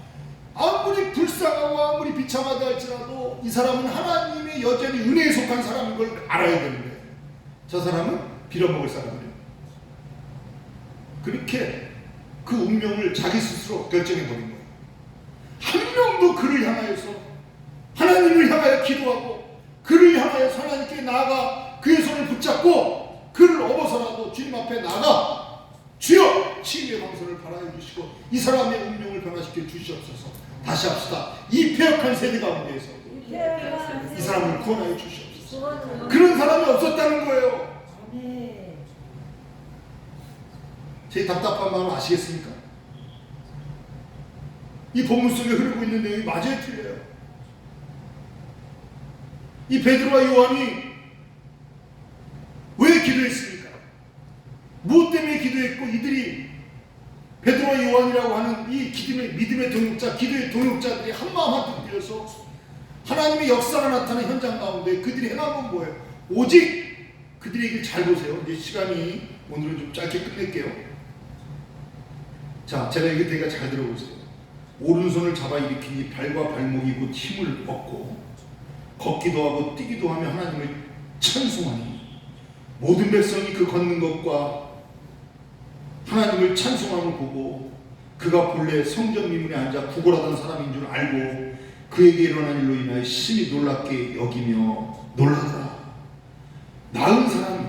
아무리 불쌍하고 아무리 비참하다 할지라도 이 사람은 하나님의 여전히 은혜에 속한 사람인 걸 알아야 되는데 저 사람은 빌어먹을 사람이에요. 그렇게 그 운명을 자기 스스로 결정해버린 거예요. 한 명도 그를 향하여서 하나님을 향하여 기도하고 그를 향하여 하나님께 나아가 그의 손을 붙잡고 그를 업어서라도 주님 앞에 나가 주여 치유의 방선을 발하여 주시고 이 사람의 운명을 변화시켜 주시옵소서. 다시 합시다. 이 폐역한 세대 가운데에서 이 사람을 구원하여 주시옵소서. 그런 사람이 없었다는 거예요. 제 답답한 마음 아시겠습니까? 이 본문 속에 흐르고 있는 내용이 맞아요, 틀려요? 이 베드로와 요한이 왜 기도했습니까? 무엇 때문에 기도했고 이들이 베드로와 요한이라고 하는 이 믿음의 동역자, 기도의 동역자들이 한마음 한뜻 되어서 하나님의 역사가 나타나는 현장 가운데 그들이 행한 건 뭐예요? 오직 그들의 얘기를 잘 보세요. 이제 시간이 오늘은 좀 짧게 끝낼게요. 자, 제가 이게 되게 잘 들어보세요. 오른손을 잡아 일으키니 발과 발목이 곧 힘을 얻고 걷기도 하고 뛰기도 하며 하나님을 찬송하니 모든 백성이 그 걷는 것과 하나님을 찬송함을 보고 그가 본래 성전 미문에 앉아 구걸하던 사람인 줄 알고 그에게 일어난 일로 인하여 심히 놀랍게 여기며 놀라더라. 나은 사람이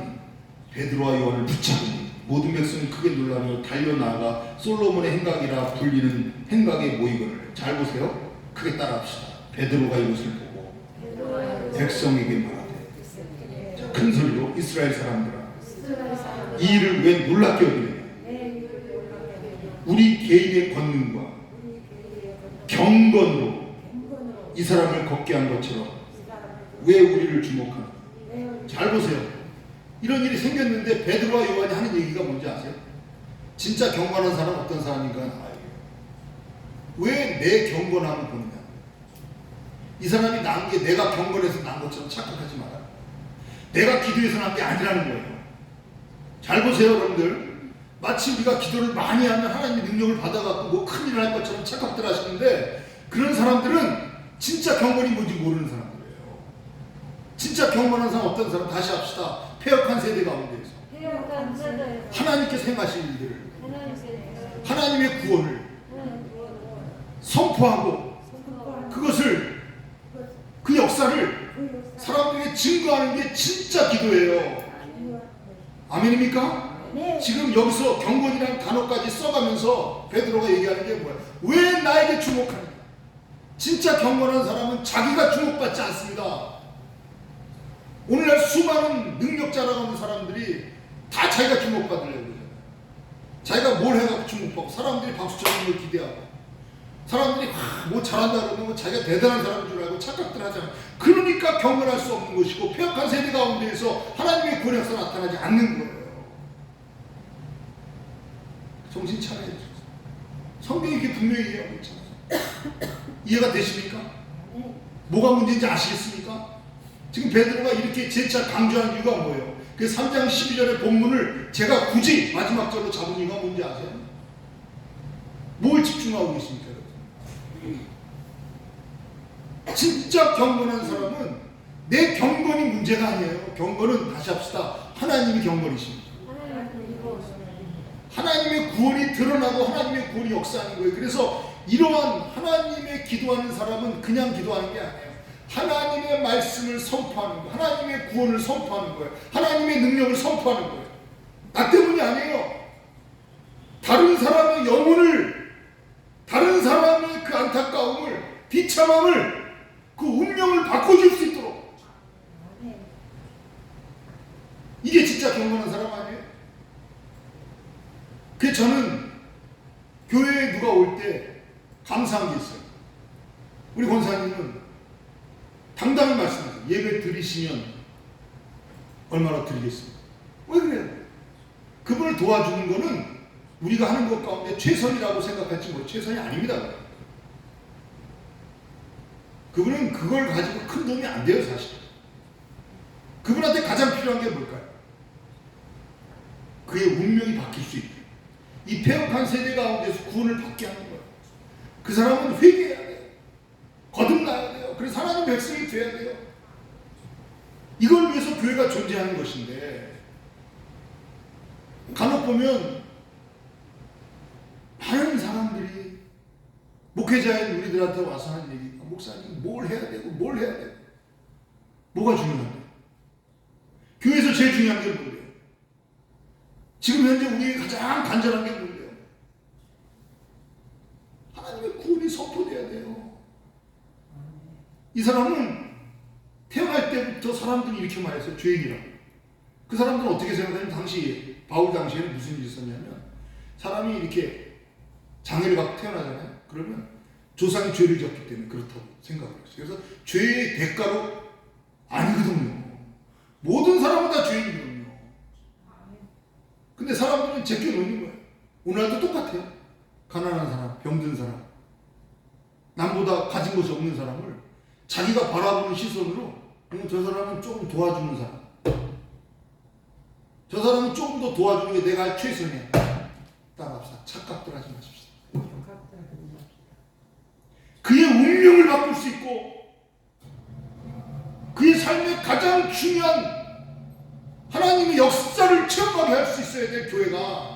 베드로와 요한을 붙잡으니 모든 백성이 크게 놀라며 달려나가 솔로몬의 행각이라 불리는 행각에 모이거늘. 잘 보세요. 크게 따라합시다. 베드로가 이것을 보고 백성에게 말하되 큰 소리로 이스라엘 사람들아 이 일을 왜 놀랍게 여기느냐. 우리 개인의 권능과 경건으로 이 사람을 걷게 한 것처럼 왜 우리를 주목하느냐. 잘 보세요. 이런 일이 생겼는데 베드로와 요한이 하는 얘기가 뭔지 아세요? 진짜 경건한 사람은 어떤 사람인가 나와요. 왜 내 경건함을 보느냐? 이 사람이 난 게 내가 경건해서 난 것처럼 착각하지 마라. 내가 기도해서 난 게 아니라는 거예요. 잘 보세요, 여러분들. 마치 우리가 기도를 많이 하면 하나님의 능력을 받아갖고 뭐 큰일을 할 것처럼 착각들 하시는데, 그런 사람들은 진짜 경건이 뭔지 모르는 사람들이에요. 진짜 경건한 사람 어떤 사람? 다시 합시다. 폐역한 세대 가운데에서 폐역한 세대에서 하나님께서 행하신 일들을, 하나님께서 하나님의 구원을 하나님 구원을 선포하고 선포하고 그것을, 그 역사를 사람들에게 증거하는 게 진짜 기도예요. 아멘입니까? 네. 지금 여기서 경건이라는 단어까지 써가면서 베드로가 얘기하는 게 뭐야? 왜 나에게 주목하느냐? 진짜 경건한 사람은 자기가 주목받지 않습니다. 오늘날 수많은 능력자라고 하는 사람들이 다 자기가 주목받으려고 그러잖아요. 자기가 뭘 해갖고 주목받고, 사람들이 박수 쳐주는 걸 기대하고, 사람들이 뭐 잘한다 그러면 뭐 자기가 대단한 사람인 줄 알고 착각들 하잖아요. 그러니까 경건할 수 없는 것이고, 폐역한 세대 가운데에서 하나님의 구원 역사가 나타나지 않는 거예요. 정신 차려야 돼요. 성경이 이렇게 분명히 얘기하고 있잖아요. 이해가 되십니까? 뭐가 문제인지 아시겠습니까? 지금 베드로가 이렇게 재차 강조하는 이유가 뭐예요? 그 3장 12절의 본문을 제가 굳이 마지막 절로 잡은 이유가 뭔지 아세요? 뭘 집중하고 계십니까? 진짜 경건한 사람은 내 경건이 문제가 아니에요. 경건은, 다시 합시다, 하나님이 경건이십니다. 하나님의 구원이 드러나고 하나님의 구원이 역사하는 거예요. 그래서 이러한 하나님의 기도하는 사람은 그냥 기도하는 게 아니에요. 하나님의 말씀을 선포하는 거예요. 하나님의 구원을 선포하는 거예요. 하나님의 능력을 선포하는 거예요. 나 때문이 아니에요. 다른 사람의 영혼을, 다른 사람의 그 안타까움을, 비참함을, 그 운명을 바꿔줄 수 있도록. 이게 진짜 경건한 사람 아니에요? 그래서 저는 교회에 누가 올 때 감사한 게 있어요. 우리 권사님은 당당히 말씀하세요. 예배 드리시면 얼마나 드리겠습니까? 왜 그래요? 그분을 도와주는 거는 우리가 하는 것 가운데 최선이라고 생각할지 뭐 최선이 아닙니다. 그분은 그걸 가지고 큰 도움이 안 돼요, 사실. 그분한테 가장 필요한 게 뭘까요? 그의 운명이 바뀔 수 있게, 이 폐역한 세대 가운데서 구원을 받게 하는 거예요. 그 사람은 회개해야 돼요. 거듭나야 돼요. 그래서 하나님 백성이 돼야 돼요. 이걸 위해서 교회가 존재하는 것인데, 간혹 보면 많은 사람들이 목회자인 우리들한테 와서 하는 얘기, 목사님 뭘 해야 되고 뭘 해야 되고, 뭐가 중요한데? 교회에서 제일 중요한 게 뭔데요? 지금 현재 우리에게 가장 간절한 게 뭔데요? 하나님의 구원이 선포돼야 돼요. 이 사람은 태어날 때부터 사람들이 이렇게 말했어요. 죄인이라고. 그 사람들은 어떻게 생각하냐면, 당시 바울 당시에는 무슨 일이 있었냐면, 사람이 이렇게 장애를 갖고 태어나잖아요. 그러면 조상이 죄를 졌기 때문에 그렇다고 생각을 했어요. 그래서 죄의 대가로 아니거든요. 모든 사람은 다 죄인이거든요. 근데 사람들은 제껴놓는 거예요. 오늘도 똑같아요. 가난한 사람, 병든 사람, 남보다 가진 것이 없는 사람을 자기가 바라보는 시선으로, 저 사람은 조금 도와주는 사람, 저 사람은 조금 더 도와주는 게 내가 할 최선이야. 따라합시다. 착각들 하지 마십시오. 그의 운명을 바꿀 수 있고, 그의 삶의 가장 중요한 하나님의 역사를 체험하게 할 수 있어야 될 교회가,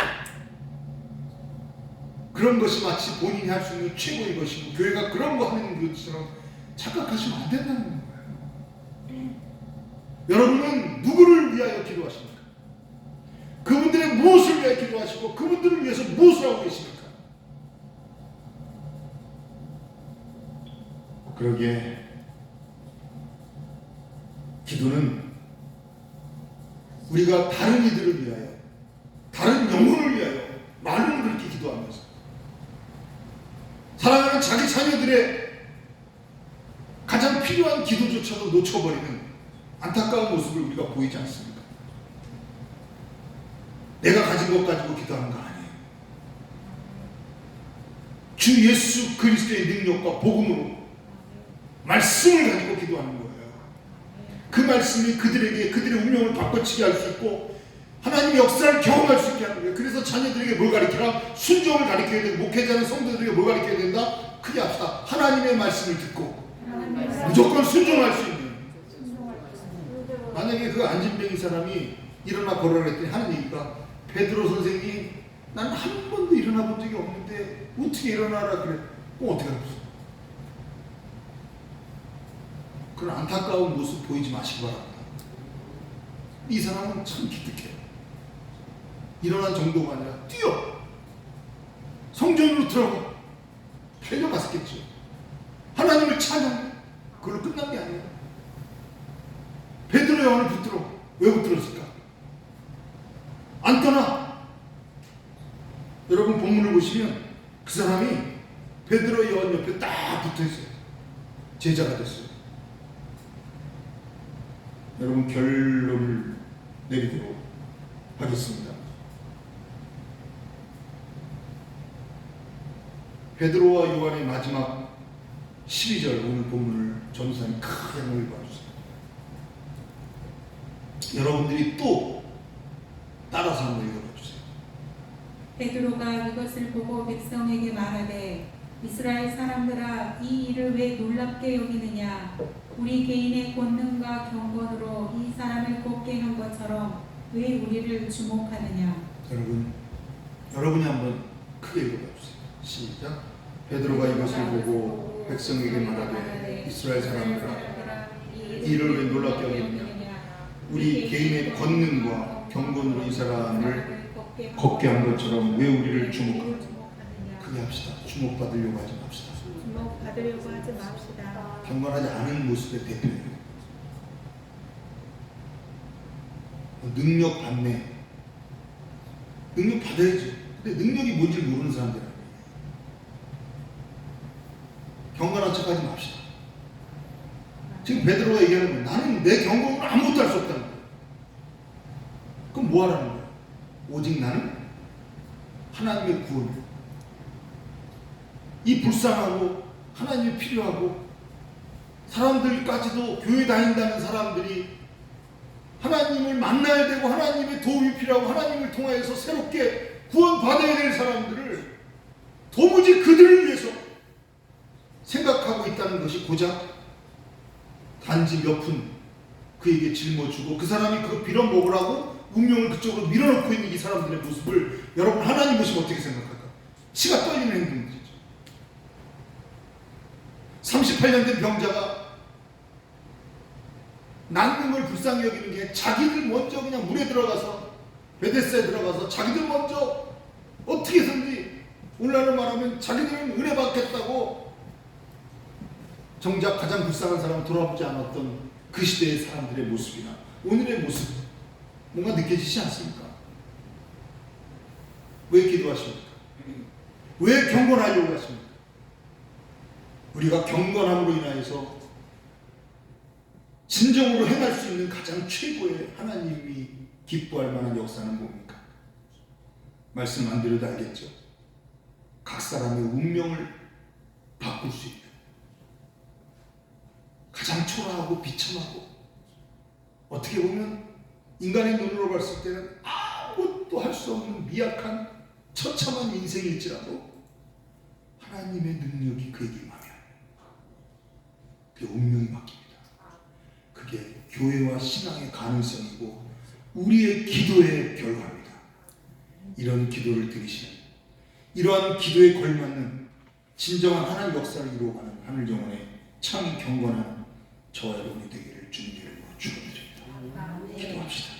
그런 것이 마치 본인이 할 수 있는 최고의 것이고, 교회가 그런 거 하는 것처럼 착각하시면 안 된다는 거예요. 여러분은 누구를 위하여 기도하십니까? 그분들의 무엇을 위하여 기도하시고, 그분들을 위해서 무엇을 하고 계십니까? 그러기에 기도는 우리가 다른 이들을 위하여, 다른 영혼을 위하여 말로 그렇게 기도하면서, 사랑하는 자기 자녀들의 가장 필요한 기도조차도 놓쳐버리는 안타까운 모습을 우리가 보이지 않습니까? 가진 것 가지고 기도하는 거 아니에요. 주 예수 그리스도의 능력과 복음으로 말씀을 가지고 기도하는 거예요. 그 말씀이 그들에게 그들의 운명을 바꿔치게 할 수 있고 하나님의 역사를 경험할 수 있게 하는 거예요. 그래서 자녀들에게 뭘 가르치라? 순종을 가르쳐야 되고, 목회자는 성도들에게 뭘 가르쳐야 된다? 크게 합시다. 하나님의 말씀을 듣고 무조건 순종할 수 있는. 만약에 그 안진뱅이 사람이 일어나 걸으라 그랬더니 하는 얘기가, 베드로 선생이 난 한 번도 일어나 본 적이 없는데 어떻게 일어나라 그래? 어떻게 알았어? 그런 안타까운 모습 보이지 마시기 바랍니다. 이 사람은 참 기특해요. 일어난 정도가 아니라 뛰어 성전으로 들어가 달려갔었겠죠. 하나님을 찬양해. 그걸로 끝난 게 아니에요. 베드로의 영을 붙들어. 왜 붙들었을까? 안 떠나. 여러분 본문을 보시면 그 사람이 베드로의 영 옆에 딱 붙어있어요. 제자가 됐어요. 여러분 결론을 내리도록 하겠습니다. 베드로와 요한의 마지막 12절 오늘 본문을 전사님 크게 한번 읽어주세요. 여러분들이 또 따라서 한번 읽어주세요. 베드로가 이것을 보고 백성에게 말하되 이스라엘 사람들아 이 일을 왜 놀랍게 여기느냐. 우리 개인의 권능과 경건으로 이 사람을 곱게 한 것처럼 왜 우리를 주목하느냐. 여러분이 한번 크게 읽어주세요. 시작. 베드로가 이것을 보고 백성에게 말하되 이스라엘 사람들아 이 일을 왜 놀랍게 여기느냐. 우리 개인의 권능과 경건으로 이 사람을 걷게 한 것처럼 왜 우리를 주목하느냐. 크게 합시다. 주목받으려고 하지 맙시다. 주목받으려고 하지 맙시다. 경건하지 않은 모습의 대표예요. 능력 받네. 능력 받아야죠. 근데 능력이 뭔지 모르는 사람들은 경건한 척하지 맙시다. 지금 베드로가 얘기하는 거예요. 나는 내 경건으로 아무것도 할 수 없다는 거예요. 그럼 뭐 하라는 거예요? 오직 나는 하나님의 구원을, 이 불쌍하고 하나님이 필요하고 사람들까지도 교회 다닌다는 사람들이 하나님을 만나야 되고 하나님의 도움이 필요하고 하나님을 통하여서 새롭게 구원받아야 될 사람들을 도무지 그들을 위해서 생각하고 있다는 것이 고작 단지 몇 푼 그에게 짊어주고 그 사람이 그거 빌어먹으라고 운명을 그쪽으로 밀어넣고 있는 이 사람들의 모습을 여러분 하나님 보시면 어떻게 생각할까? 치가 떨리는 행동이죠. 38년 된 병자가 낫는 걸 불쌍히 여기는 게 자기들 먼저 그냥 물에 들어가서 베데스다에 들어가서 자기들 먼저 어떻게 해서든지 오늘날로 말하면 자기들은 은혜 받겠다고 정작 가장 불쌍한 사람은 돌아보지 않았던 그 시대의 사람들의 모습이나 오늘의 모습 뭔가 느껴지지 않습니까? 왜 기도하십니까? 왜 경건하려고 하십니까? 우리가 경건함으로 인하여서 진정으로 행할 수 있는 가장 최고의 하나님이 기뻐할 만한 역사는 뭡니까? 말씀 안 드려도 알겠죠? 각 사람의 운명을 바꿀 수 있는 가장 초라하고 비참하고 어떻게 보면 인간의 눈으로 봤을 때는 아무것도 할 수 없는 미약한 처참한 인생일지라도 하나님의 능력이 그에게 임하면 그의 운명이 바뀝니다. 그게 교회와 신앙의 가능성이고 우리의 기도의 결과입니다. 이런 기도를 들으시는 이러한 기도에 걸맞는 진정한 하나님 역사를 이루어가는 하늘 영혼의 참 경건한 저와 여러분이 되기를 주님의 이름으로 축원드립니다. 기도합시다.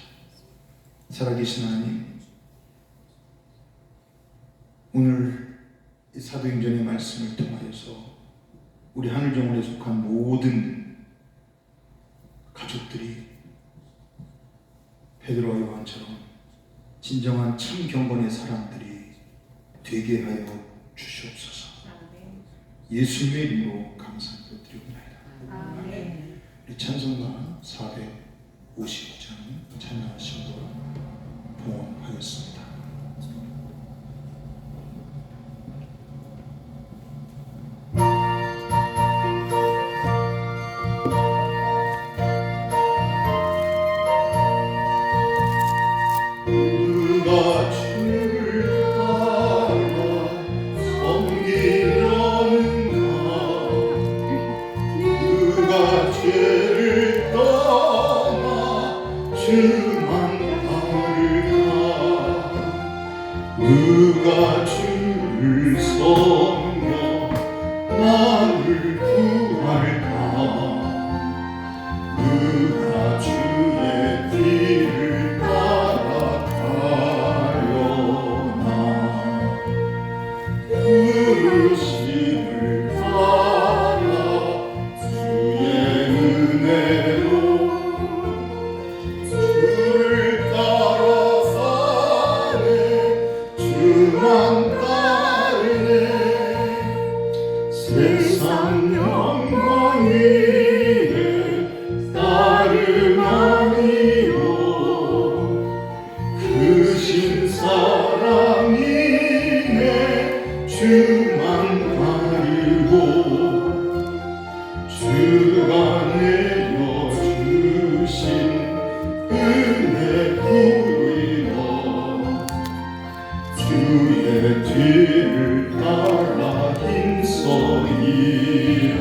살아계신 하나님, 오늘 이 사도행전의 말씀을 통하여서 우리 하늘 영혼에 속한 모든 가족들이 베드로와 요한처럼 진정한 참 경건의 사람들이 되게 하여 주시옵소서. 예수님의 이름으로 감사를 드리옵나이다. 아멘. 우리 찬송가 455장 찬양하시고 봉헌하였습니다. 누가 주를 섬겨 나를 구할까? 누가 주의 뒤를 따라가려나? 부르심을 따라 주의 은혜로 주를 따라가네. 주만 따르네. 세상 영광 위에 따름 아니요 크신 사랑이네. 주만 따르고 주가 내려주신 은혜 부르러 주의 뒤를 따라 힘써 일하네.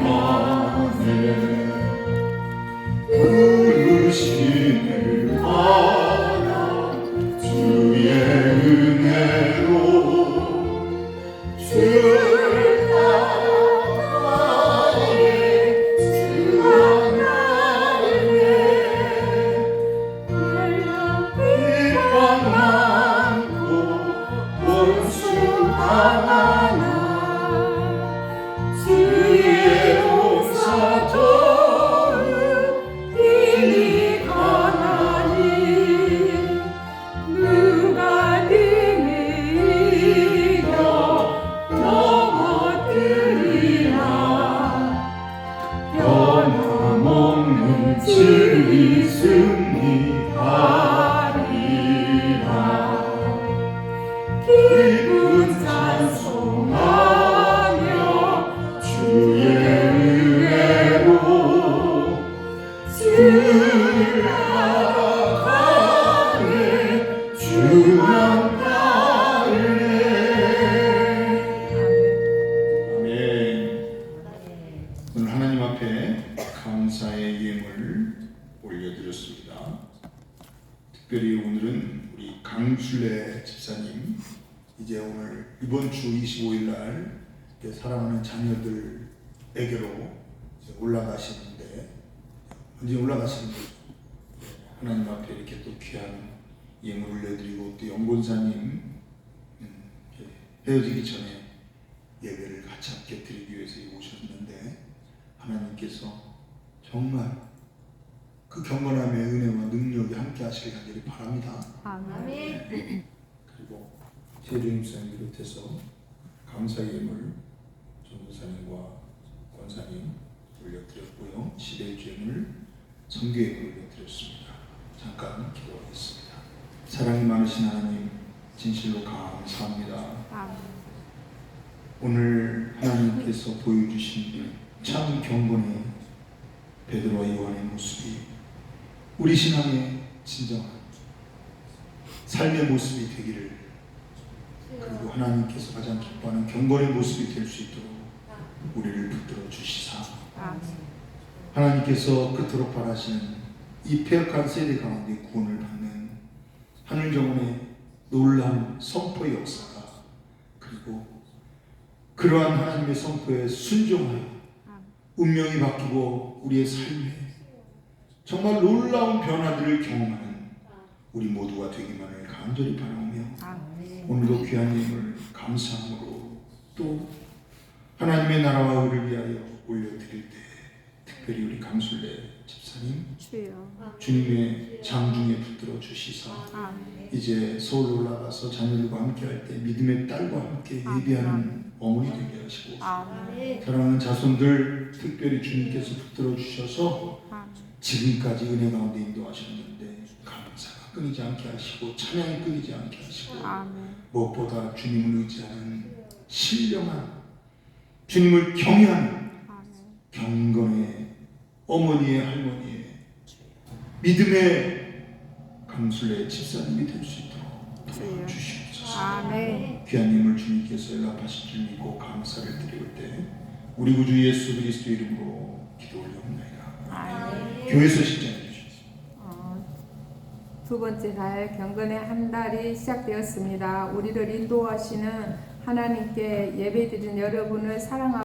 부르심을 받아 주의 은혜로 주를 따라가네. 주만 따르네. 비방 많고 원수 강하나 주의 용사 더욱 힘이 강하니 누가 능히 이겨 넘어뜨리라. 변함없는 진리 승리하리라. 기쁜 찬송하며 주의 은혜로 주를 따라가네. 주만 따르네. 아멘. 오늘 하나님 앞에 감사의 예물 올려드렸습니다. 특별히 오늘은 우리 강순례 집사님, 이제 오늘 이번 주 25일 날 사랑하는 자녀들에게로 올라가시는데, 언제 올라가시는 거죠? 하나님 앞에 이렇게 또 귀한 예물 올려드리고, 또 영본사님 헤어지기 전에 예배를 같이 함께 드리기 위해서 오셨는데, 하나님께서 정말 그 경건함의 은혜와 능력이 함께 하시길 간절히 바랍니다. 아멘. 그리고 최주임 목사님 비롯해서 감사 예물 전도사님과 권사님 올려드렸고요. 11주 예물 선교 예물 올려드렸습니다. 잠깐 기도하겠습니다. 사랑이 많으신 하나님, 진실로 감사합니다. 오늘 하나님께서 보여주신 참 경건의 베드로와 요한의 모습이 우리 신앙의 진정한 삶의 모습이 되기를, 그리고 하나님께서 가장 기뻐하는 경건의 모습이 될 수 있도록 우리를 붙들어 주시사, 하나님께서 그토록 바라시는 이 폐역한 세대 가운데 구원을 받는 하늘 정원의 놀라운 선포의 역사가, 그리고 그러한 하나님의 선포에 순종하여 운명이 바뀌고 우리의 삶에 정말 놀라운 변화들을 경험하는 우리 모두가 되기만을 간절히 바라오며, 오늘도 귀한 예물 감사함으로 또 하나님의 나라와 의를 위하여 올려드릴 때, 특별히 우리 강순례 집사님 주님의 장중에 붙들어 주시사, 이제 서울 올라가서 자녀들과 함께 할 때 믿음의 딸과 함께 예비하는 어머니 되게 하시고, 사랑하는 자손들 특별히 주님께서 붙들어 주셔서 지금까지 은혜 가운데 인도하셨는데 감사가 끊이지 않게 하시고 찬양이 끊이지 않게 하시고, 무엇보다 주님을 의지하는 신령한, 주님을 경외하는 경건의 어머니의 할머니의 믿음의 강순례 집사님이 될 수 있도록 도와주시옵소서. 귀한 힘을 주님께서 연락하실 줄 믿고 감사를 드릴 때 우리 구주 예수 그리스도 이름으로 기도 올려옵나이다. 교회에서 시작해 주십시오. 두 번째 달 경건의 한 달이 시작되었습니다. 우리를 인도하시는 하나님께 예배드린 여러분을 사랑하고